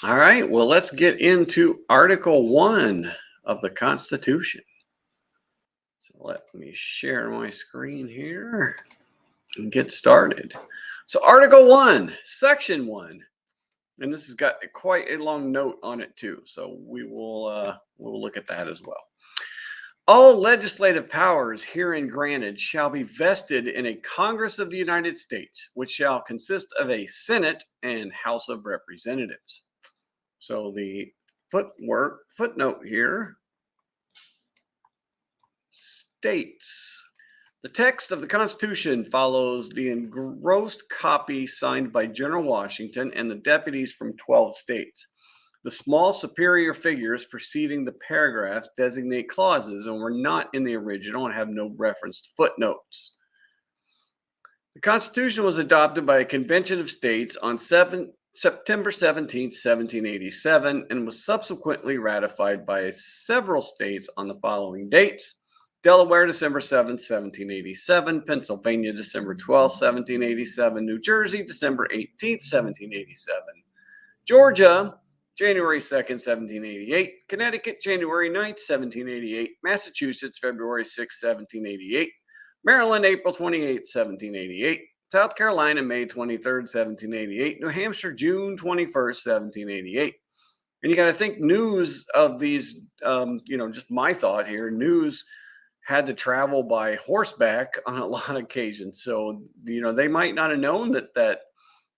All right, well, let's get into Article 1 of the Constitution. So let me share my screen here and get started. So Article 1, Section 1, and this has got quite a long note on it too, so we'll look at that as well. All legislative powers herein granted shall be vested in a Congress of the United States, which shall consist of a Senate and House of Representatives. So the footnote here states, the text of the Constitution follows the engrossed copy signed by General Washington and the deputies from 12 states. The small superior figures preceding the paragraphs designate clauses and were not in the original and have no reference to footnotes. The Constitution was adopted by a convention of states on September 17, 1787, and was subsequently ratified by several states on the following dates: Delaware, December 7, 1787, Pennsylvania, December 12, 1787, New Jersey, December 18, 1787, Georgia, January 2nd, 1788, Connecticut, January 9th, 1788, Massachusetts, February 6, 1788, Maryland, April 28, 1788, South Carolina, May 23rd, 1788, New Hampshire, June 21st, 1788. And you got to think news of these, just my thought here, news had to travel by horseback on a lot of occasions. So, they might not have known that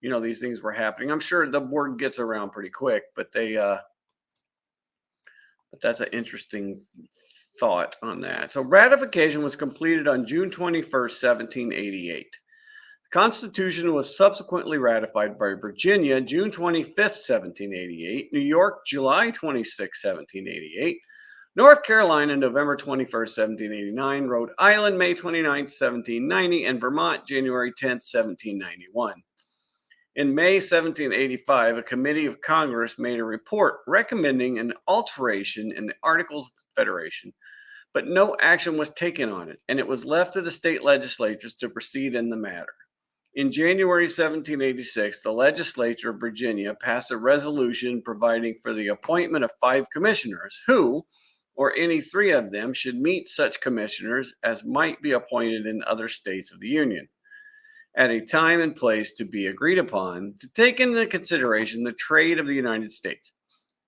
these things were happening. I'm sure the word gets around pretty quick, but but that's an interesting thought on that. So ratification was completed on June 21st, 1788. The Constitution was subsequently ratified by Virginia, June 25th, 1788, New York, July 26, 1788, North Carolina, November 21st, 1789, Rhode Island, May 29th, 1790, and Vermont, January 10th, 1791. In May 1785, a committee of Congress made a report recommending an alteration in the Articles of Confederation, but no action was taken on it, and it was left to the state legislatures to proceed in the matter. In January 1786, the legislature of Virginia passed a resolution providing for the appointment of 5 commissioners who, or any 3 of them, should meet such commissioners as might be appointed in other states of the Union, at a time and place to be agreed upon, to take into consideration the trade of the United States,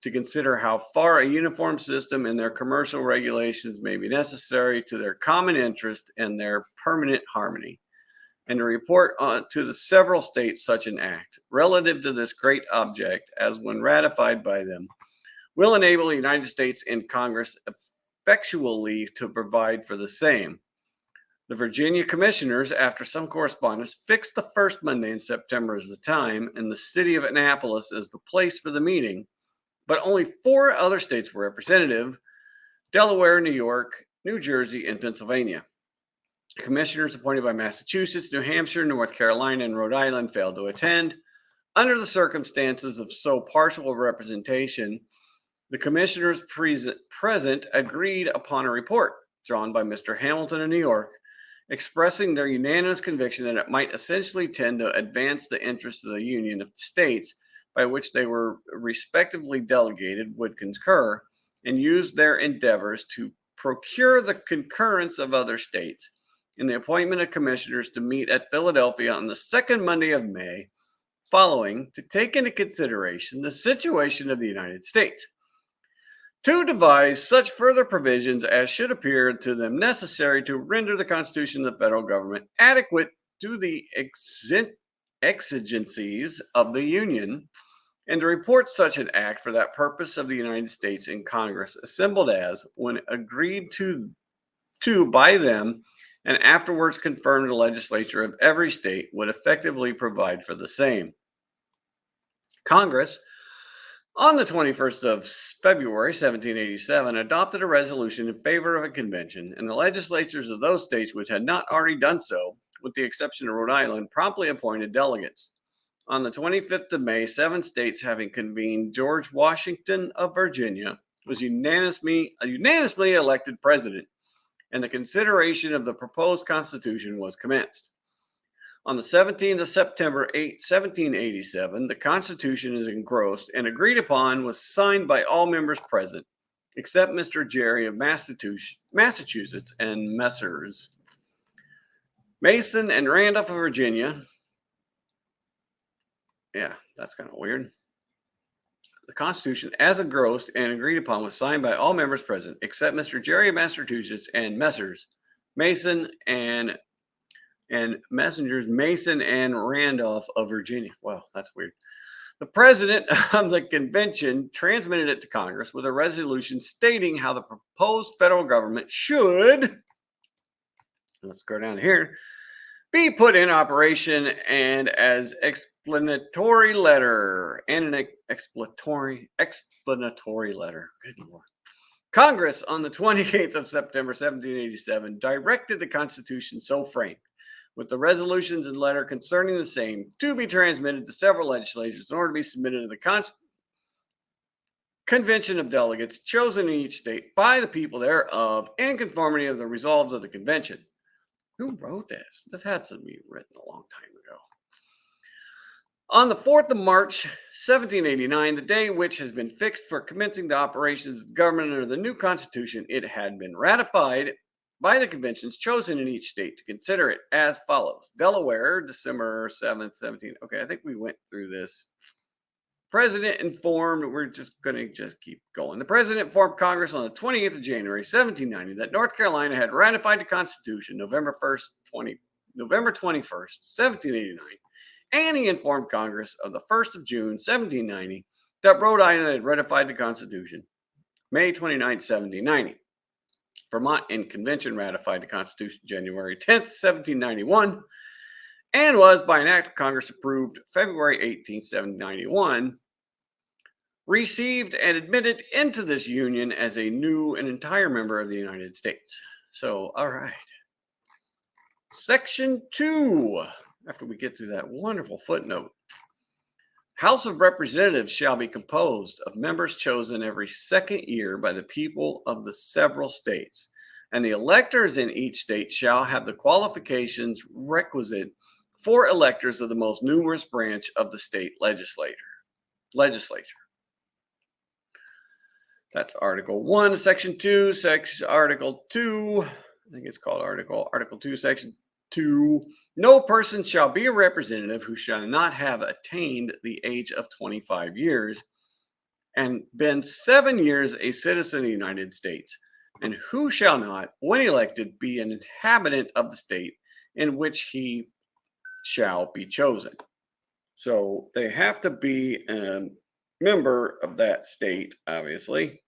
to consider how far a uniform system and their commercial regulations may be necessary to their common interest and their permanent harmony, and to report to the several states such an act, relative to this great object, as when ratified by them, will enable the United States in Congress effectually to provide for the same. The Virginia commissioners, after some correspondence, fixed the first Monday in September as the time, and the city of Annapolis as the place for the meeting, but only 4 other states were representative: Delaware, New York, New Jersey, and Pennsylvania. Commissioners appointed by Massachusetts, New Hampshire, North Carolina, and Rhode Island failed to attend. Under the circumstances of so partial representation, the commissioners present agreed upon a report drawn by Mr. Hamilton of New York, expressing their unanimous conviction that it might essentially tend to advance the interests of the Union if the states by which they were respectively delegated would concur and use their endeavors to procure the concurrence of other states in the appointment of commissioners to meet at Philadelphia on the 2nd Monday of May following, to take into consideration the situation of the United States, to devise such further provisions as should appear to them necessary to render the Constitution of the federal government adequate to the exigencies of the Union, and to report such an act for that purpose of the United States in Congress assembled as, when agreed to by them, and afterwards confirmed the legislature of every state, would effectively provide for the same. Congress, On the 21st of February 1787, adopted a resolution in favor of a convention, and the legislatures of those states which had not already done so, with the exception of Rhode Island, promptly appointed delegates. On the 25th of May, 7 states having convened, George Washington of Virginia was unanimously elected president, and the consideration of the proposed constitution was commenced. On the 17th of September 1787, the Constitution is engrossed and agreed upon was signed by all members present, except Mr. Gerry of Massachusetts and Messrs. Mason and Randolph of Virginia. Yeah, that's kind of weird. The Constitution, as engrossed and agreed upon, was signed by all members present, except Mr. Gerry of Massachusetts and Messrs. Mason and Messengers Mason and Randolph of Virginia. Wow, that's weird. The president of the convention transmitted it to Congress with a resolution stating how the proposed federal government should, let's go down here, be put in operation, and as explanatory letter, and an explanatory letter. Good Lord. Congress on the 28th of September 1787 directed the Constitution so framed, with the resolutions and letter concerning the same, to be transmitted to several legislatures in order to be submitted to the convention of delegates chosen in each state by the people thereof in conformity of the resolves of the convention. Who wrote this? This had to be written a long time ago. On the 4th of March, 1789, the day which has been fixed for commencing the operations of the government under the new Constitution, it had been ratified by the conventions chosen in each state to consider it as follows. Delaware, December 7th, 17. Okay, I think we went through this. President informed, we're just going to keep going. The president informed Congress on the 28th of January, 1790, that North Carolina had ratified the Constitution November 21st, 1789, and he informed Congress of the 1st of June, 1790, that Rhode Island had ratified the Constitution May 29th, 1790. Vermont in convention ratified the Constitution January 10th, 1791, and was by an act of Congress approved February 18th, 1791, received and admitted into this union as a new and entire member of the United States. So, all right. Section 2, after we get through that wonderful footnote. House of Representatives shall be composed of members chosen every second year by the people of the several states, and the electors in each state shall have the qualifications requisite for electors of the most numerous branch of the state legislature. That's Article 1, Section 2, Article 2, I think it's called Article 2, Section 2. No person shall be a representative who shall not have attained the age of 25 years and been 7 years a citizen of the United States, and who shall not, when elected, be an inhabitant of the state in which he shall be chosen. So they have to be a member of that state, obviously.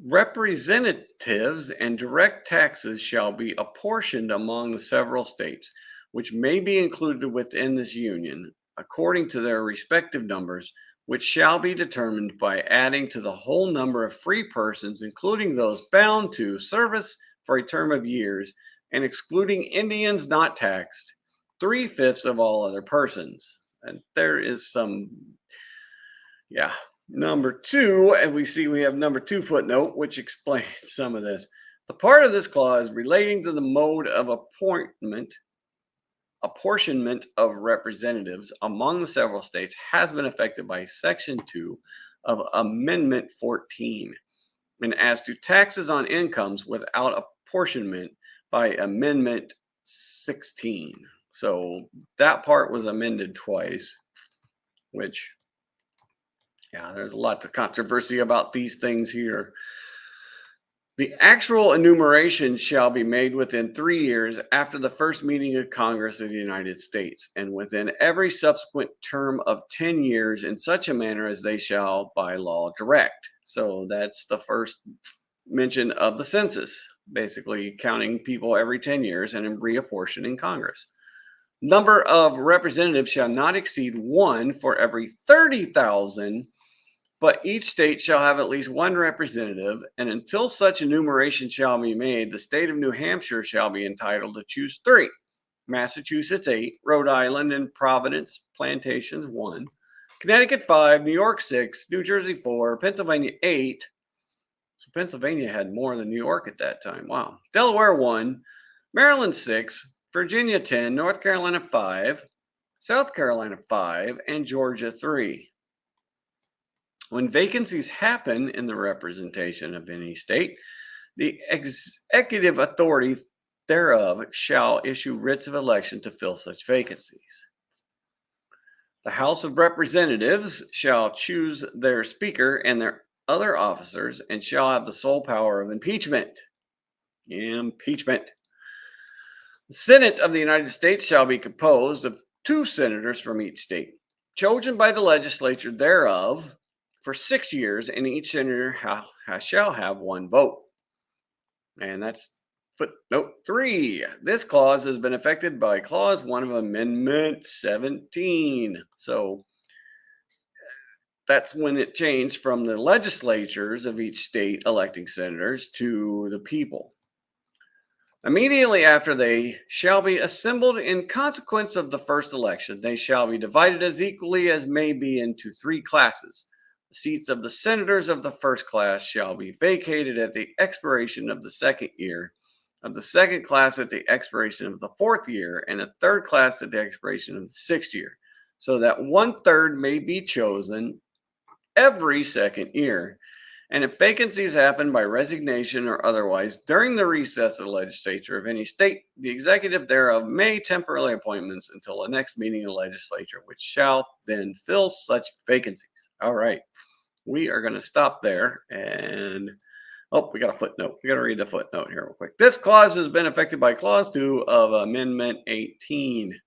Representatives and direct taxes shall be apportioned among the several states, which may be included within this union, according to their respective numbers, which shall be determined by adding to the whole number of free persons, including those bound to service for a term of years, and excluding Indians not taxed, 3/5 of all other persons. And there is some, Number 2, and we have number 2 footnote, which explains some of this. The part of this clause relating to the mode of apportionment of representatives among the several states has been affected by Section 2 of Amendment 14, and as to taxes on incomes without apportionment by Amendment 16. So that part was amended twice, which... there's a lot of controversy about these things here. The actual enumeration shall be made within 3 years after the first meeting of Congress of the United States, and within every subsequent term of 10 years in such a manner as they shall by law direct. So that's the first mention of the census, basically counting people every 10 years and reapportioning Congress. Number of representatives shall not exceed 1 for every 30,000, but each state shall have at least 1 representative, and until such enumeration shall be made, the state of New Hampshire shall be entitled to choose 3, Massachusetts 8, Rhode Island and Providence Plantations 1, Connecticut 5, New York 6, New Jersey 4, Pennsylvania 8. So Pennsylvania had more than New York at that time. Wow. Delaware 1, Maryland 6, Virginia 10, North Carolina 5, South Carolina 5, and Georgia 3. When vacancies happen in the representation of any state, the executive authority thereof shall issue writs of election to fill such vacancies. The House of Representatives shall choose their speaker and their other officers, and shall have the sole power of impeachment. Impeachment. The Senate of the United States shall be composed of 2 senators from each state, chosen by the legislature thereof for 6 years, and each senator shall have 1 vote. And that's footnote 3. This clause has been affected by clause 1 of Amendment 17. So that's when it changed from the legislatures of each state electing senators to the people. Immediately after they shall be assembled in consequence of the first election, they shall be divided as equally as may be into 3 classes. The seats of the senators of the first class shall be vacated at the expiration of the 2nd year, of the 2nd class at the expiration of the 4th year, and a 3rd class at the expiration of the 6th year, so that 1/3 may be chosen every 2nd year. And if vacancies happen by resignation or otherwise during the recess of the legislature of any state, the executive thereof may temporarily appointments until the next meeting of the legislature, which shall then fill such vacancies. All right, we are going to stop there. And we got a footnote. We got to read the footnote here real quick. This clause has been affected by clause 2 of Amendment 18.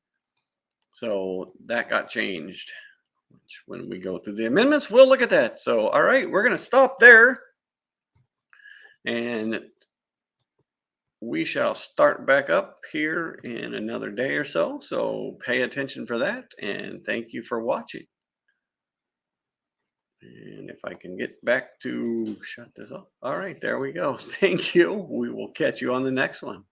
So that got changed. Which when we go through the amendments, we'll look at that. So, all right, we're going to stop there. And we shall start back up here in another day or so. So pay attention for that. And thank you for watching. And if I can get back to shut this off. All right, there we go. Thank you. We will catch you on the next one.